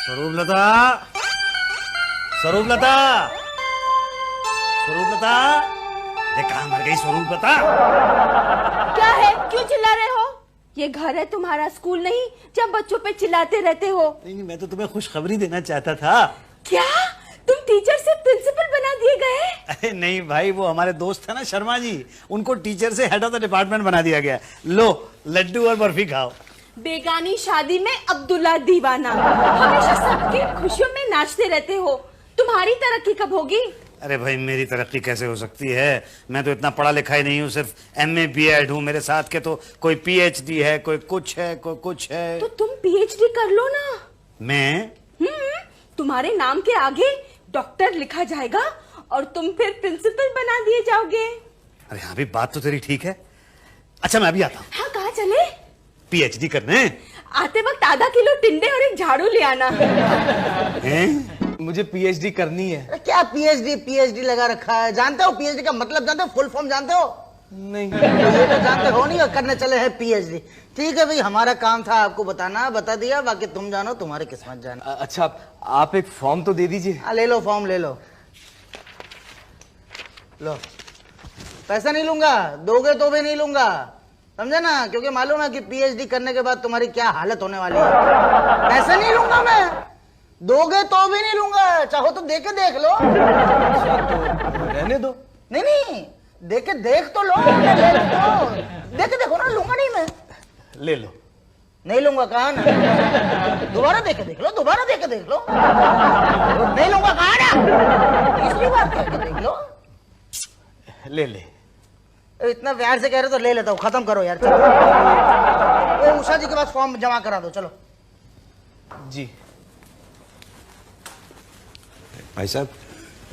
स्वरूपलता, स्वरूपलता, स्वरूपलता, ये कहाँ मर गई स्वरूपलता? क्या है, क्यों चिल्ला रहे हो? ये घर है तुम्हारा, स्कूल नहीं जब बच्चों पे चिल्लाते रहते हो। नहीं, मैं तो तुम्हें खुशखबरी देना चाहता था। क्या तुम टीचर से प्रिंसिपल बना दिए गए? अरे नहीं भाई, वो हमारे दोस्त है ना शर्मा जी, उनको टीचर से हेड ऑफ द डिपार्टमेंट बना दिया गया। लो लड्डू और बर्फी खाओ। बेगानी शादी में अब्दुल्ला दीवाना, हमेशा सबकी खुशियों में नाचते रहते हो। तुम्हारी तरक्की कब होगी? अरे भाई, मेरी तरक्की कैसे हो सकती है? मैं तो इतना पढ़ा लिखा ही नहीं हूँ, सिर्फ MA BEd हूँ। मेरे साथ के तो कोई PhD है, कोई कुछ है, कोई कुछ है। तो तुम PhD कर लो ना। मैं? तुम्हारे नाम के आगे डॉक्टर लिखा जाएगा और तुम फिर प्रिंसिपल बना दिए जाओगे। अरे हाँ भी, बात तो तेरी ठीक है। अच्छा मैं अभी आता हूँ। हाँ, कहाँ चले? PhD करने। आते वक्त आधा किलो टिंडे और एक झाड़ू ले आना। मुझे PhD करनी है। क्या PhD लगा रखा है? जानते हो PhD का मतलब जानते हो? फुल फॉर्म जानते हो? नहीं। तो ये तो जानते हो नहीं, और करने चले हैं PhD। ठीक है भाई, हमारा काम था आपको बताना, बता दिया, बाकी तुम जानो, तुम्हारी किस्मत जाने। अच्छा, आप एक फॉर्म तो दे दीजिए। ले लो फॉर्म, ले लो। लो, पैसा नहीं लूंगा, दोगे तो भी नहीं लूंगा, समझे ना? क्योंकि मालूम है कि PhD करने के बाद तुम्हारी क्या हालत होने वाली है। पैसा नहीं लूंगा मैं, दोगे तो भी नहीं लूंगा, चाहो तो दे के देख लो। रहने दो। नहीं नहीं, दे के देख तो लो, ले लो, दे के देखो ना। लूंगा नहीं मैं। ले लो। नहीं लूंगा, कहा ना? दोबारा दे के देख लो, दोबारा दे के देख लो। नहीं लूंगा, कहा ना? तीसरी बार दे के देख लो। ले ले। इतना प्यार से कह रहे तो ले लेता हूँ, खत्म करो यार। चलो, उषा जी के पास फॉर्म जमा करा दो, चलो। जी भाई साहब।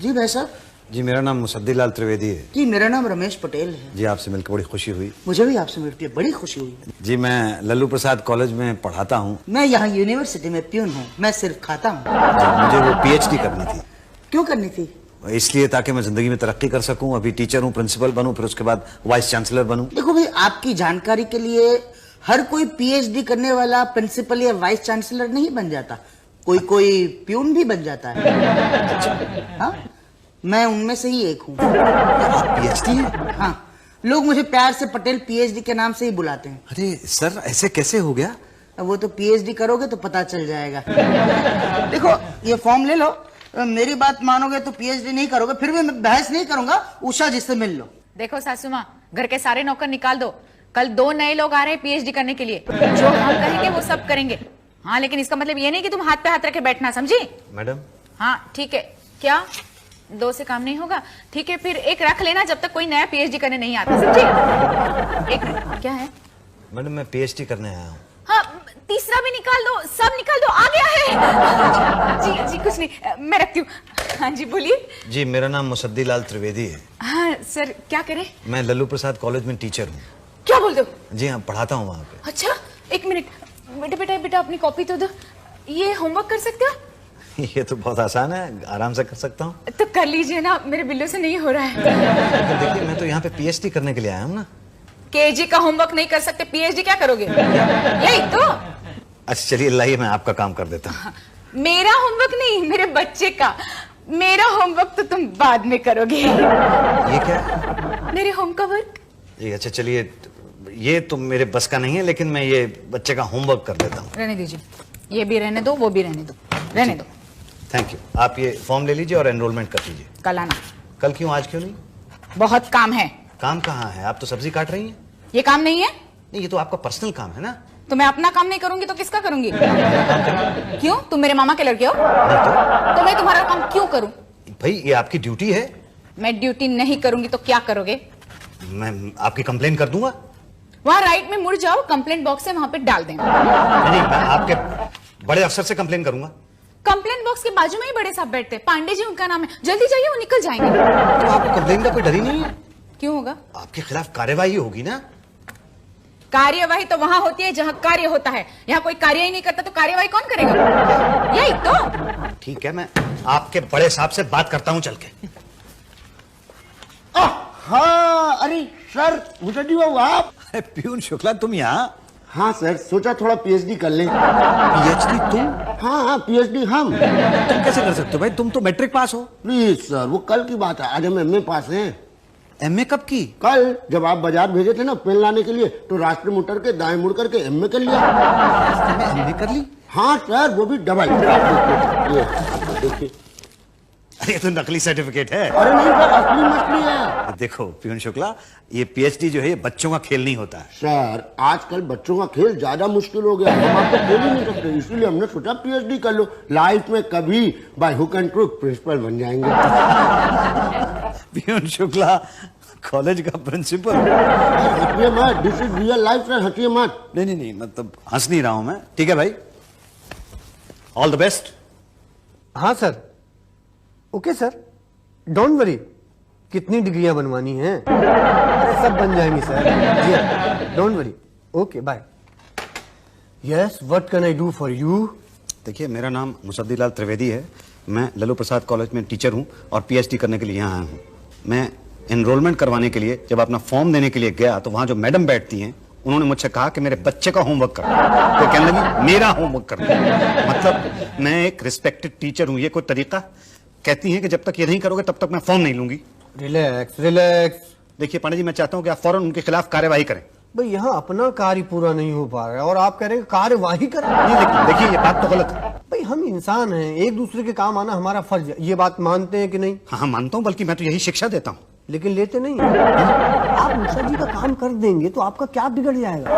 जी भाई साहब। जी, मेरा नाम मुसद्दीलाल त्रिवेदी है। जी मेरा नाम रमेश पटेल है। जी, आपसे मिलकर बड़ी खुशी हुई। मुझे भी आपसे मिलकर बड़ी खुशी हुई। जी, मैं लल्लू प्रसाद कॉलेज में पढ़ाता हूँ। मैं यहाँ यूनिवर्सिटी में प्यून हूँ, मैं सिर्फ खाता हूँ। मुझे वो PhD करनी थी। क्यों करनी थी? इसलिए ताकि मैं जिंदगी में तरक्की कर सकूं। अभी टीचर हूँ, प्रिंसिपल बनूं, फिर उसके बाद वाइस चांसलर बनूं। देखो भाई, आपकी जानकारी के लिए हर कोई PhD करने वाला प्रिंसिपल या वाइस चांसलर नहीं बन जाता, कोई कोई प्यून भी बन जाता है। हाँ, मैं उनमें से ही एक हूँ। PhD है? हाँ, लोग मुझे प्यार से पटेल PhD के नाम से ही बुलाते हैं। अरे सर, ऐसे कैसे हो गया? अब वो तो PhD करोगे तो पता चल जाएगा। देखो, ये फॉर्म ले लो, मेरी बात मानोगे तो PhD नहीं करोगे, फिर भी मैं बहस नहीं करूंगा, उषा जी से मिल लो। देखो सासू माँ, घर के सारे नौकर निकाल दो, कल 2 नए लोग आ रहे हैं PhD करने के लिए। जो हम कहेंगे वो सब करेंगे। हाँ, लेकिन इसका मतलब ये नहीं कि तुम हाथ पे हाथ रखे बैठना, समझी? मैडम। हाँ ठीक है। क्या 2 से काम नहीं होगा? ठीक है, फिर एक रख लेना जब तक कोई नया PhD करने नहीं आता, समझी? एक क्या है? मैडम, मैं PhD करने आया हूँ। हाँ, तीसरा भी निकाल दो, सब निकाल दो, आ गया है। जी जी, कुछ नहीं, मैं रखती हूँ। हाँ जी, बोलिए। जी, मेरा नाम मुसद्दीलाल त्रिवेदी है। हाँ सर, क्या करें? मैं लल्लू प्रसाद कॉलेज में टीचर हूँ। क्या बोल दो? जी हाँ, पढ़ाता हूँ वहाँ पे। अच्छा, एक मिनट। बेटा अपनी कॉपी तो दो। ये होमवर्क कर सकते हो? ये तो बहुत आसान है, आराम से कर सकता हूँ। तो कर लीजिए ना, मेरे बिल्लों से नहीं हो रहा है। देखिए, मैं तो यहाँ पे PhD करने के लिए आया हूँ ना। KG का होमवर्क नहीं कर सकते, PhD क्या करोगे? यही तो। अच्छा चलिए, लाइए मैं आपका काम कर देता हूँ। मेरा होमवर्क नहीं, मेरे बच्चे का। मेरा होमवर्क तो तुम बाद में करोगे। ये क्या? मेरे होम का वर्क। जी अच्छा, चलिए, ये तो मेरे बस का नहीं है, लेकिन मैं ये बच्चे का होमवर्क कर देता हूँ। रहने दीजिए, ये भी रहने दो, वो भी रहने दो, रहने दो। Thank you. आप ये फॉर्म ले लीजिए और एनरोलमेंट कर दीजिए। कल आना। कल क्यों, आज क्यों नहीं? बहुत काम है। काम कहाँ है? आप तो सब्जी काट रही हैं। ये काम नहीं है? नहीं, ये तो आपका पर्सनल काम है ना। तो मैं अपना काम नहीं करूंगी तो किसका करूंगी? क्यों, तुम मेरे मामा के लड़के हो? नहीं तो मैं तुम्हारा काम क्यों करूं? भाई, ये आपकी ड्यूटी है। मैं ड्यूटी नहीं करूंगी तो क्या करोगे? मैं आपकी कंप्लेन कर दूंगा। वहां राइट में मुड़ जाओ, कंप्लेंट बॉक्स है, वहां पे डाल देना। नहीं, मैं आपके बड़े अफसर से कंप्लेन करूंगा। कंप्लेंट बॉक्स के बाजू में ही बड़े साहब बैठते हैं, पांडे जी उनका नाम है, जल्दी जाइए, वो निकल जाएंगे। तो आपको कंप्लेन का कोई डर ही नहीं है? क्यों होगा? आपके खिलाफ कार्यवाही होगी ना। कार्यवाही तो वहां होती है जहां कार्य होता है, यहाँ कोई कार्य ही नहीं करता तो कार्यवाही कौन करेगा? यही तो। ठीक है, मैं आपके बड़े साहब से बात करता हूँ चल के। हाँ, अरे सर, मुझे आप। प्यून शुक्ला, तुम यहाँ? हाँ सर, सोचा थोड़ा पीएचडी कर लें। पीएचडी तुम? हाँ हाँ, पीएचडी हम। तुम कैसे कर सकते हो भाई, तुम तो मैट्रिक पास हो। प्लीज सर, वो कल की बात है, आज हम एमए पास हैं। एमए कब की? कल जब आप बाजार भेजे थे ना पेन लाने के लिए, तो रास्ते में उतर के दाएं मुड़ करके एमए कर लिया। एमए कर ली? हाँ सर, वो भी डबल। ये देखिए। अरे ये तो नकली सर्टिफिकेट है। अरे नहीं सर, असली मछली है। देखो पीयूष शुक्ला, ये पीएचडी जो है ये बच्चों का खेल नहीं होता है। सर, आजकल बच्चों का खेल ज्यादा मुश्किल हो गया, हम आपको खेल ही नहीं सकते, इसीलिए हमने सोचा पीएचडी कर लो। लाइफ में कभी by hook and crook principal बन जाएंगे। पीयूष शुक्ला कॉलेज का प्रिंसिपल? हंसिए मत, this is real life sir, हंसिए मत। नहीं, मतलब हंस नहीं रहा हूं मैं। ठीक है भाई, ऑल द बेस्ट। हाँ sir, okay sir, don't worry. कितनी डिग्रियां बनवानी हैं? अरे सब बन जाएंगी सर, जी don't worry. Okay bye. Yes, what can I do for you? देखिए, मेरा नाम मुसद्दीलाल त्रिवेदी है। मैं लल्लू प्रसाद कॉलेज में टीचर हूं और पीएचडी करने के लिए यहाँ आया हूं। मैं एनरोलमेंट करवाने के लिए जब अपना फॉर्म देने के लिए गया, तो वहां जो मैडम बैठती हैं उन्होंने मुझसे कहा कि मेरे बच्चे का होमवर्क कर। तो कहने लगी मेरा होमवर्क कर। मतलब मैं एक रिस्पेक्टेड टीचर हूं, ये कोई तरीका? कहती हैं कि जब तक ये नहीं करोगे तब तक मैं फॉर्म नहीं लूंगी। Relax relax. देखिए पांडे जी, मैं चाहता हूं कि आप फौरन उनके खिलाफ कार्यवाही करें। भाई यहाँ अपना कार्य पूरा नहीं हो पा रहा है और आप कह रहे हैं कार्यवाही करें? नहीं, लेकिन देखिए ये बात तो गलत है। भाई हम इंसान हैं, एक दूसरे के काम आना हमारा फर्ज है। ये बात मानते हैं कि नहीं? हाँ मानता हूं, बल्कि मैं तो यही शिक्षा देता हूं। लेकिन लेते नहीं। आप मुखिया जी का काम कर देंगे तो आपका क्या बिगड़ जाएगा?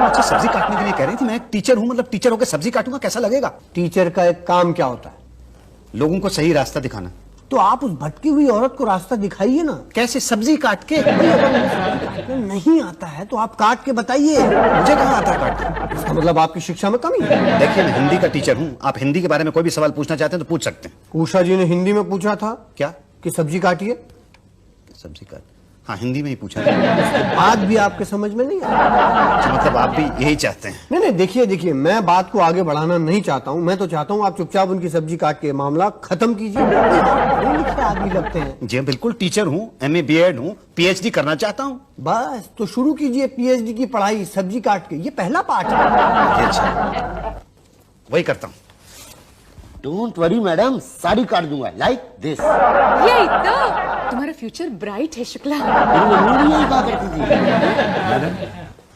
अच्छा, सब्जी काटने के लिए कह रही थी। मैं एक टीचर हूं, मतलब टीचर होकर सब्जी काटूंगा, कैसा लगेगा? टीचर का एक काम क्या होता है? लोगों को सही रास्ता दिखाना। तो आप उस भटकी हुई औरत को रास्ता दिखाइए ना। कैसे? सब्जी काट के? भाई अगर मुझे सब्जी काटना नहीं आता है तो आप काट के बताइए। मुझे कहाँ आता है काटना? इसका मतलब आपकी शिक्षा में कमी है। देखिए, मैं हिंदी का टीचर हूँ। आप हिंदी के बारे में कोई भी सवाल पूछना चाहते हैं तो पूछ सकते हैं। उषा जी ने हिंदी में पूछा था क्या? कि सब्जी काटिए। सब्जी काट? हाँ, हिंदी में ही पूछा था। बात भी आपके समझ में नहीं आया। अच्छा, मतलब आप भी यही चाहते हैं? नहीं, देखिए, मैं बात को आगे बढ़ाना नहीं चाहता हूँ। मैं तो चाहता हूँ आप चुपचाप उनकी सब्जी काट के मामला खत्म कीजिए। पढ़े लिखे आदमी लगते हैं। जी बिल्कुल, टीचर हूँ, एमए बीएड हूँ, पीएचडी करना चाहता हूँ। बस तो शुरू कीजिए पीएचडी की पढ़ाई सब्जी काट के। ये पहला पार्ट है। अच्छा, वही करता हूँ। डोंट वरी मैडम, साड़ी काट दूंगा लाइक दिस। यही तो तुम्हारा फ्यूचर ब्राइट है शुक्ला। मेरी मम्मी भी यही कहा करती थी। मैडम,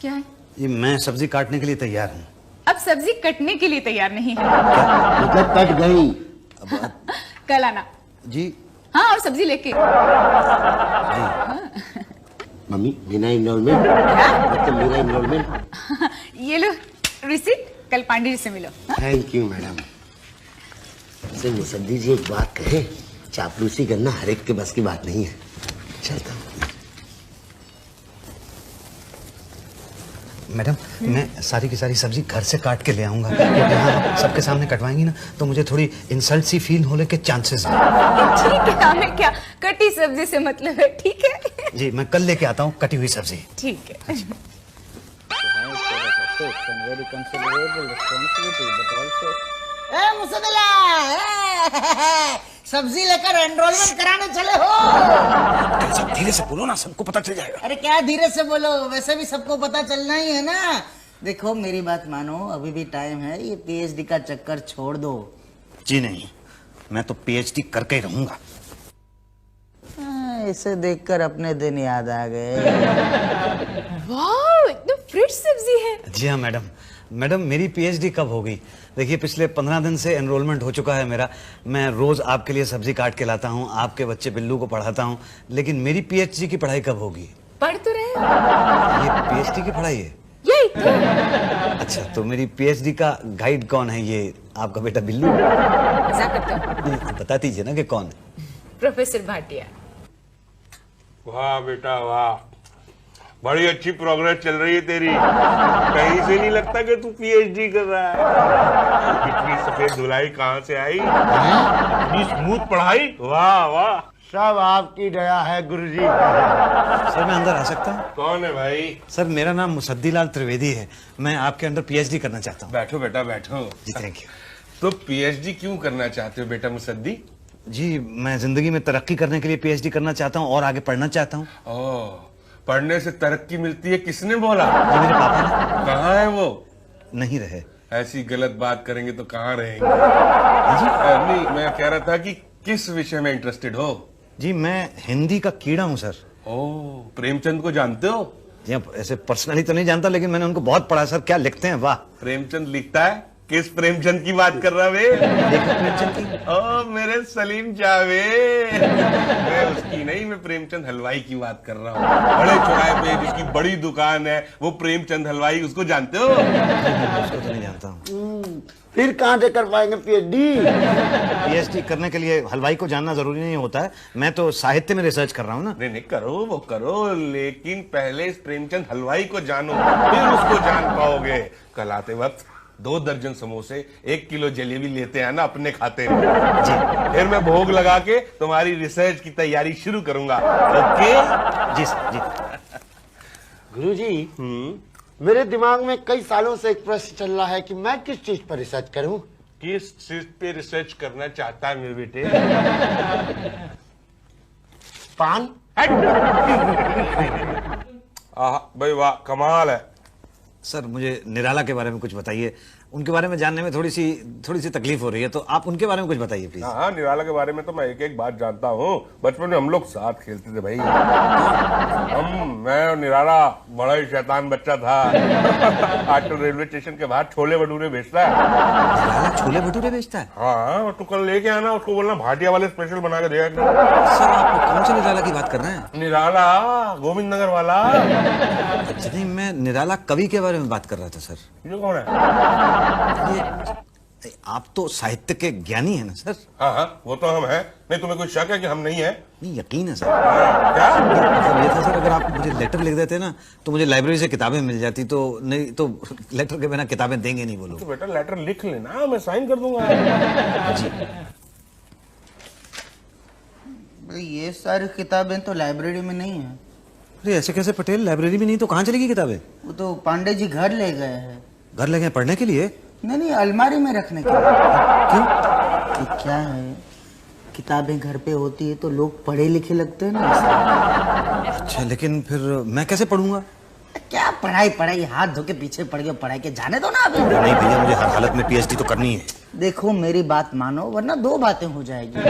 क्या है? ये मैं सब्जी काटने के लिए तैयार हूँ। अब सब्जी कटने के लिए तैयार नहीं है। मतलब कट गई। कल आना। जी। हाँ, और सब्जी लेके। मम्मी, बिना इनरोलमेंट? मतलब मेरा इनरोलमेंट? ये लो रिसीट, कल पांडे जी से मिलो। Thank you madam. से मुसद्दी जी एक बात कहे, चापलूसी करना हर एक के बस की बात नहीं है। चलता हूँ। मैडम, मैं सारी की सारी सब्जी घर से काट के ले आऊंगा, क्योंकि हाँ सबके सामने कटवाएंगी ना तो मुझे थोड़ी इंसल्ट सी फील होने के चांसेस हैं। ठीक है, हमें क्या कटी सब्जी से मतलब है। ठीक है जी, मैं कल लेके आता हूँ कटी हुई सब्जी। ठीक है। ए मुसद्दला, सब्जी लेकर एनरोलमेंट कराने चले हो? सब धीरे से बोलो ना, सबको पता चल जाएगा। अरे क्या धीरे से बोलो, वैसे भी सबको पता चलना ही है ना। देखो मेरी बात मानो, अभी भी टाइम है, ये पीएचडी का चक्कर छोड़ दो। जी नहीं, मैं तो पीएचडी करके ही रहूंगा। इसे देखकर अपने दिन याद आ गए। वाह, एकदम फ्रेश सब्जी है। जी हाँ मैडम। मैडम, मेरी पीएचडी कब होगी? देखिए, पिछले 15 दिन से एनरोलमेंट हो चुका है मेरा। मैं रोज आपके लिए सब्जी काट के लाता हूँ, आपके बच्चे बिल्लू को पढ़ाता हूँ, लेकिन मेरी पीएचडी की पढ़ाई कब होगी? पढ़ तो रहे हो। ये पीएचडी की पढ़ाई है? यही तो। अच्छा, तो मेरी पीएचडी का गाइड कौन है? ये आपका बेटा बिल्लू? मजाक करता हूँ। नहीं, तो बता दीजिए ना कि कौन है। प्रोफेसर भाटिया। वाह बेटा वाह, बड़ी अच्छी प्रोग्रेस चल रही है तेरी। कहीं से नहीं लगता कि तू पीएचडी कर रहा है। इतनी सफेद धुलाई कहाँ से आई? इतनी स्मूथ पढ़ाई, वाह वाह। सब आपकी दया है गुरुजी। सर, मैं अंदर आ सकता हूँ? कौन है भाई? सर, मेरा नाम मुसद्दीलाल त्रिवेदी है। मैं आपके अंदर पीएचडी करना चाहता हूँ। बैठो बेटा बैठो। जी थैंक यू। तो पीएचडी क्यों करना चाहते हो बेटा मुसद्दी? जी, मैं जिंदगी में तरक्की करने के लिए पीएचडी करना चाहता हूँ और आगे पढ़ना चाहता हूँ। ओह, पढ़ने से तरक्की मिलती है, किसने बोला? ये मेरे पापा ने। कहाँ है वो? नहीं रहे। ऐसी गलत बात करेंगे तो कहाँ रहेंगे? नहीं, मैं कह रहा था कि किस विषय में इंटरेस्टेड हो? जी मैं हिंदी का कीड़ा हूँ सर। ओह, प्रेमचंद को जानते हो? जी अब ऐसे पर्सनली तो नहीं जानता, लेकिन मैंने उनको बहुत पढ़ा सर। क्या लिखते हैं, वाह। प्रेमचंद लिखता है? किस प्रेमचंद की बात कर रहा है? लेखक प्रेमचंद की। ओ मेरे सलीम जावेद। मैं उसकी नहीं, मैं प्रेमचंद हलवाई की बात कर रहा हूँ। बड़े चौराहे पे जिसकी बड़ी दुकान है, वो प्रेमचंद हलवाई, उसको जानते हो? उसको तो नहीं जानता हूँ। फिर कहाँ से कर पाएंगे पीएचडी? पीएचडी करने के लिए हलवाई को जानना जरूरी नहीं होता है। मैं तो साहित्य में रिसर्च कर रहा हूँ ना। नहीं नहीं, करो वो करो, लेकिन पहले इस प्रेमचंद हलवाई को जानो, फिर उसको जान पाओगे। कल आते वक्त 2 दर्जन समोसे, 1 किलो जलेबी लेते हैं ना अपने खाते में जी। फिर मैं भोग लगा के तुम्हारी रिसर्च की तैयारी शुरू करूंगा। ओके जी सर जी। गुरुजी, मेरे दिमाग में कई सालों से एक प्रश्न चल रहा है कि मैं किस चीज पर रिसर्च करूं? किस चीज पे रिसर्च करना चाहता है मेरे बेटे? पान। भाई वाह, कमाल है। सर मुझे निराला के बारे में कुछ बताइए। उनके बारे में जानने में थोड़ी सी तकलीफ हो रही है, तो आप उनके बारे में कुछ बताइए प्लीज। हाँ, निराला के बारे में तो मैं एक एक बात जानता हूँ। बचपन में हम लोग साथ खेलते थे भाई। मैं और निराला, बड़ा ही शैतान बच्चा था। आजकल रेलवे स्टेशन के बाहर छोले भटूरे बेचता है। निराला छोले भटूरे बेचता है? हाँ, तो कल लेके आना, उसको बोलना भाटिया वाले स्पेशल बना के देगा। सर आप कौन से निराला की बात कर रहे हैं? निराला गोविंद नगर वाला। अच्छा नहीं, मैं निराला कवि के बारे में बात कर रहा था सर। ये कौन है? ये आप तो साहित्य के ज्ञानी है ना सर? हाँ हाँ, वो तो हम हैं। नहीं, तुम्हें कोई शक है कि हम नहीं है? नहीं, यकीन है सर। क्या? मतलब ये था सर, अगर आप मुझे लेटर लिख देते ना तो मुझे लाइब्रेरी से किताबें मिल जाती। तो नहीं तो लेटर के बिना किताबें देंगे नहीं वो लोग। तो बेटा लेटर लिख लेना, मैं साइन कर दूंगा। जी। ये सारी किताबें तो लाइब्रेरी में नहीं है। अरे ऐसे कैसे पटेल, लाइब्रेरी में नहीं तो कहाँ चलेगी किताबें? वो तो पांडे जी घर ले गए हैं। घर ले गए पढ़ने के लिए? नहीं, अलमारी में रखने के लिए। क्यों? कि क्या है, किताबें घर पे होती है तो लोग पढ़े लिखे लगते हैं ना। अच्छा, लेकिन फिर मैं कैसे पढ़ूंगा? क्या पढ़ाई, हाथ धो के पीछे पड़ गए, पढ़ाई के जाने दो ना अभी। नहीं भैया, मुझे हर हालत में पीएचडी तो करनी है। देखो मेरी बात मानो, वरना 2 बातें हो जाएगी।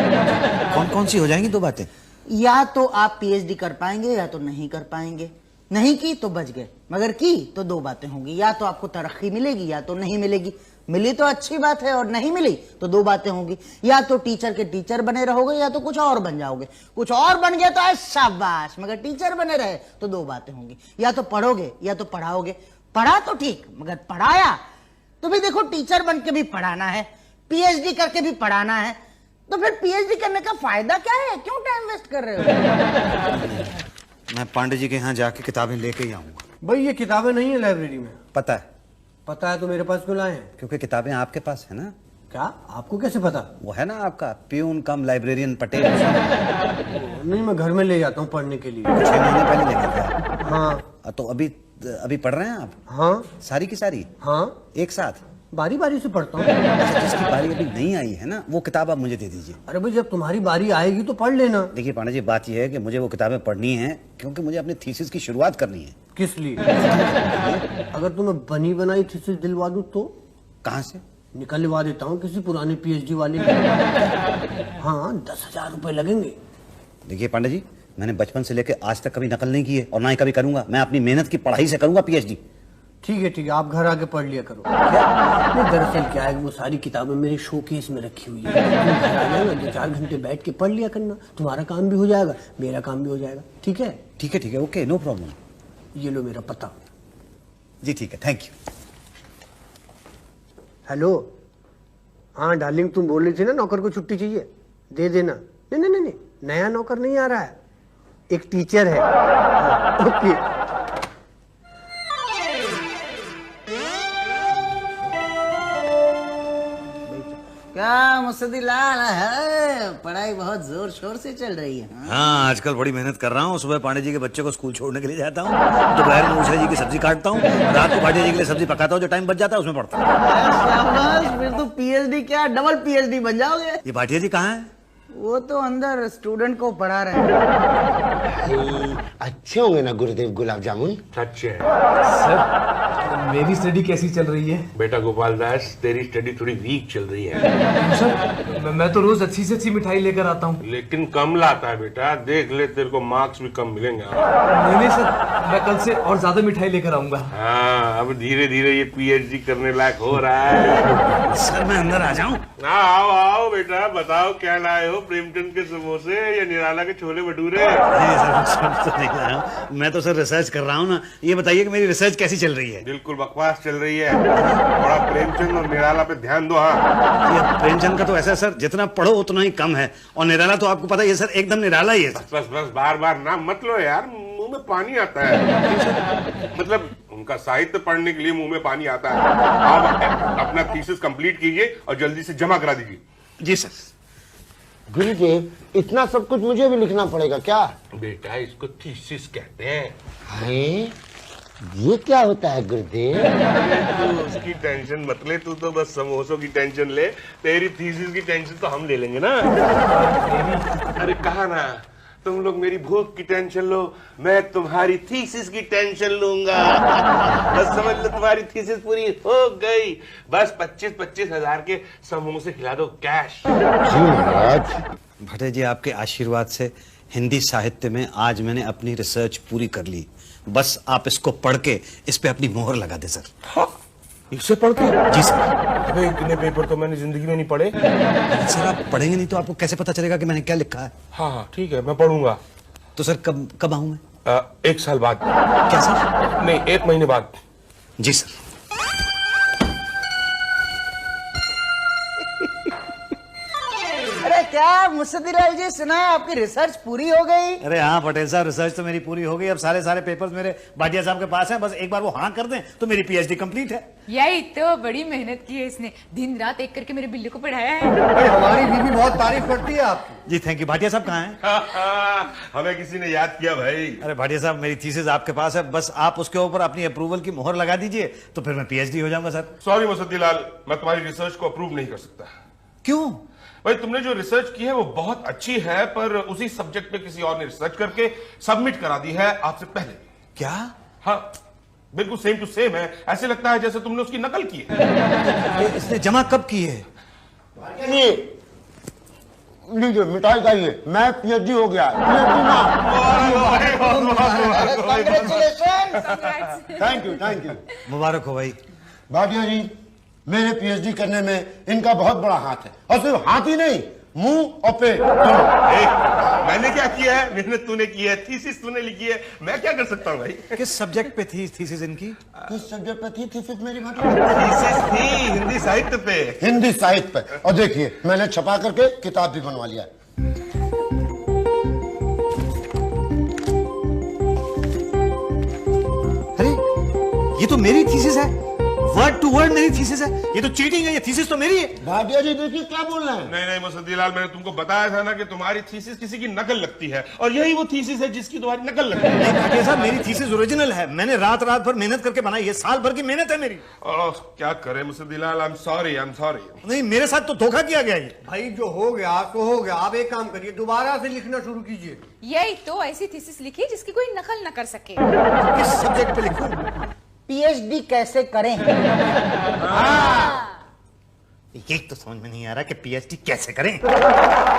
कौन कौन सी हो जाएंगी 2 बातें? या तो आप पीएचडी कर पाएंगे या तो नहीं कर पाएंगे। नहीं की तो बच गए, मगर की तो 2 बातें होंगी। या तो आपको तरक्की मिलेगी या तो नहीं मिलेगी। मिली तो अच्छी बात है, और नहीं मिली तो 2 बातें होंगी। या तो टीचर के टीचर बने रहोगे या तो कुछ और बन जाओगे। कुछ और बन गया तो शाबाश, मगर टीचर बने रहे तो 2 बातें होंगी। या तो पढ़ोगे या तो पढ़ाओगे। पढ़ा तो ठीक, मगर पढ़ाया तो भी देखो, टीचर बन के भी पढ़ाना है, पीएचडी करके भी पढ़ाना है। तो फिर पीएचडी करने का फायदा क्या है? क्यों टाइम वेस्ट कर रहे हो? मैं पांडे जी के यहाँ जाके किताबें लेके ही आऊंगा। भाई ये किताबें नहीं है लाइब्रेरी में। पता है। पता है तो मेरे पास क्यों लाए हैं? क्योंकि किताबें आपके पास है ना। क्या आपको कैसे पता? वो है ना आपका प्यून कम लाइब्रेरियन पटेल। नहीं, मैं घर में ले जाता हूँ पढ़ने के लिए। 6 महीने पहले लेके गया। हाँ। तो अभी पढ़ रहे हैं आप? हाँ। सारी की सारी? हाँ, एक साथ? बारी बारी से पढ़ता हूँ। अच्छा, जिसकी बारी अभी नहीं आई है ना, वो किताब आप मुझे दे दीजिए। अरे भाई, जब तुम्हारी बारी आएगी तो पढ़ लेना। देखिए पांडे जी, बात यह है कि मुझे वो किताबें पढ़नी है क्योंकि मुझे अपनी थीसिस की शुरुआत करनी है। किस लिए? अगर तुम्हें बनी बनाई थीसिस दिलवा दूं तो? कहाँ से? निकलवा देता हूँ किसी पुराने पीएचडी वाले। हाँ, 10,000 रुपए लगेंगे। देखिए पांडे जी, मैंने बचपन से लेकर आज तक कभी नकल नहीं की है और ना ही कभी करूंगा। मैं अपनी मेहनत की पढ़ाई से करूंगा पीएचडी। ठीक है, आप घर आके पढ़ लिया करो। नहीं, दरअसल क्या है, वो सारी किताबें मेरे शोकेस में रखी हुई है। तुम घर आ जाना, 2-4 घंटे बैठ के पढ़ लिया करना। तुम्हारा काम भी हो जाएगा, मेरा काम भी हो जाएगा। ठीक है? ठीक है, ओके, नो प्रॉब्लम। ये लो मेरा पता। जी ठीक है, थैंक यू। हेलो, हाँ डार्लिंग, तुम बोल रही थी ना नौकर को छुट्टी चाहिए, दे देना। नहीं, नया नौकर नहीं आ रहा है, एक टीचर है। हाँ, ओके। क्या मुसद्दीलाल है, पढ़ाई बहुत जोर शोर से चल रही है। हाँ, आजकल बड़ी मेहनत कर रहा हूँ। सुबह पांडे जी के बच्चे को स्कूल छोड़ने के लिए जाता हूँ, दोपहर में उषा जी की सब्जी काटता हूँ, रात को भाटिया जी के लिए सब्जी पकाता हूँ। जो टाइम बच जाता है उसमें पढ़ता हूँ। शाबाश, फिर तो पीएचडी क्या, डबल पीएचडी बन जाओगे। ये भाटिया जी कहाँ है? वो तो अंदर स्टूडेंट को पढ़ा रहे हैं। अच्छे होंगे ना गुरुदेव गुलाब जामुन? सच है। सर मेरी स्टडी कैसी चल रही है? बेटा गोपाल दास, तेरी स्टडी थोड़ी वीक चल रही है। सर मैं तो रोज अच्छी से अच्छी मिठाई लेकर आता हूँ। लेकिन कम लाता है बेटा, देख ले तेरे को मार्क्स भी कम मिलेंगे। नहीं सर, मैं कल से और ज्यादा मिठाई लेकर आऊंगा। हाँ, अब धीरे धीरे ये पीएचडी करने लायक हो रहा है। सर मैं अंदर आ जाऊं? हाँ आओ आओ बेटा, बताओ क्या लाए हो, प्रेमचंद के समोसे या निराला के छोले भटूरे? नहीं सर, तो नहीं लाया हूं। मैं तो सर रिसर्च कर रहा हूँ ना। ये बताइए कि मेरी रिसर्च कैसी चल रही है? बिल्कुल बकवास चल रही है। थोड़ा प्रेमचंद और निराला पे ध्यान दो। हाँ, ये प्रेमचंद का तो ऐसा है सर, जितना पढ़ो उतना ही कम है, और निराला तो आपको पता ही है सर, एकदम निराला ही है। बस बस बार बार नाम मत लो यार, मुंह में पानी आता है। मतलब उनका साहित्य पढ़ने के लिए मुंह में पानी आता है। आप अपना थीसिस कंप्लीट कीजिए और जल्दी से जमा करा दीजिए। जी सर। गुरुदेव इतना सब कुछ मुझे भी लिखना पड़ेगा क्या? बेटा इसको थीसिस कहते हैं। हाय, ये क्या होता है गुरुदेव? तू उसकी टेंशन मत ले, तू तो बस समोसों की टेंशन ले। तेरी थीसिस की टेंशन तो हम ले लेंगे ना। अरे कहा ना, तुम लोग मेरी भूख की टेंशन लो, मैं तुम्हारी थीसिस की टेंशन लूंगा। बस समझ लो तुम्हारी थीसिस पूरी हो गई। बस 25-25 हजार के समोसे खिला दो कैश। जी महाराज। भट्टे जी आपके आशीर्वाद से हिंदी साहित्य में आज मैंने अपनी रिसर्च पूरी कर ली। बस आप इसको पढ़ के इस पे अपनी मोहर लगा दे सर। हाँ, इसे पढ़ के? जी सर। अबे इतने पेपर तो मैंने जिंदगी में नहीं पढ़े। सर आप पढ़ेंगे नहीं तो आपको कैसे पता चलेगा कि मैंने क्या लिखा है? हाँ ठीक है, मैं पढ़ूंगा। तो सर कब आऊं मैं? 1 साल बाद। क्या सर? नहीं, 1 महीने बाद। जी सर। अरे क्या मुसद्दीलाल जी, सुना है आपकी रिसर्च पूरी हो गई? अरे हाँ पटेल साहब, रिसर्च तो मेरी पूरी हो गई। अब सारे पेपर्स मेरे भाटिया साहब के पास हैं। बस एक बार वो हाँ कर दें तो मेरी पीएचडी कंप्लीट है। यही तो बड़ी मेहनत की है इसने, दिन रात एक करके मेरे बिल्लू को पढ़ाया है। अरे हमारी बीवी बहुत तारीफ करती है आपकी। जी थैंक यू। भाटिया साहब कहाँ हैं? हमें किसी ने याद किया भाई। अरे भाटिया साहब, मेरी थीसिस आपके पास है, बस आप उसके ऊपर अपनी अप्रूवल की मोहर लगा दीजिए तो फिर मैं पीएचडी हो जाऊंगा सर। सॉरी मुसद्दीलाल, मैं तुम्हारी रिसर्च को अप्रूव नहीं कर सकता। क्यों? भाई तुमने जो रिसर्च की है वो बहुत अच्छी है, पर उसी सब्जेक्ट पे किसी और ने रिसर्च करके सबमिट करा दी है आपसे पहले। क्या? हाँ बिल्कुल सेम टू सेम है। ऐसे लगता है जैसे तुमने उसकी नकल की है। इसने जमा कब की है? लीजिए मिठाई खाइए, मैं पीएचडी हो गया। Thank you. मुबारक हो भाई। भाटिया जी, मेरे पीएचडी करने में इनका बहुत बड़ा हाथ है, और सिर्फ हाथ ही नहीं, मुंह और पेट दोनों। मैंने क्या किया है? मेहनत तूने की है, थीसिस तूने लिखी है, मैं क्या कर सकता हूँ भाई? किस सब्जेक्ट पे थी थीसिस इनकी? किस सब्जेक्ट पे थी थीसिस मेरी? भाटिया थीसिस थी हिंदी साहित्य पे। हिंदी साहित्य पे। और देखिए मैंने छपा करके किताब भी बनवा लिया है। अरे ये तो मेरी थीसिस है, वर्ड टू वर्ड मेरी थीसिस है। ये तो चीटिंग है, ये थीसिस तो मेरी है। भाटिया जी देखिए क्या बोल रहे हैं। नहीं मुसद्दीलाल, मैंने तुमको बताया था ना कि तुम्हारी थीसिस किसी की नकल लगती है, और यही वो थीसिस है जिसकी तुम्हारी नकल लगती है। नहीं भाटिया साहब, मेरी थीसिस ओरिजिनल है। मैंने रात भर मेहनत करके बनाई है, साल भर की मेहनत है मेरी। क्या करे मुसद्दीलाल, आई एम सॉरी। नहीं मेरे साथ तो धोखा किया गया ये। भाई जो हो गया तो हो गया, आप एक काम करिए, दोबारा से लिखना शुरू कीजिए। यही तो ऐसी थीसिस लिखी जिसकी कोई नकल न कर सके। किस सब्जेक्ट पे लिखूं? पीएचडी कैसे करें? ये तो समझ में नहीं आ रहा कि पीएचडी कैसे करें।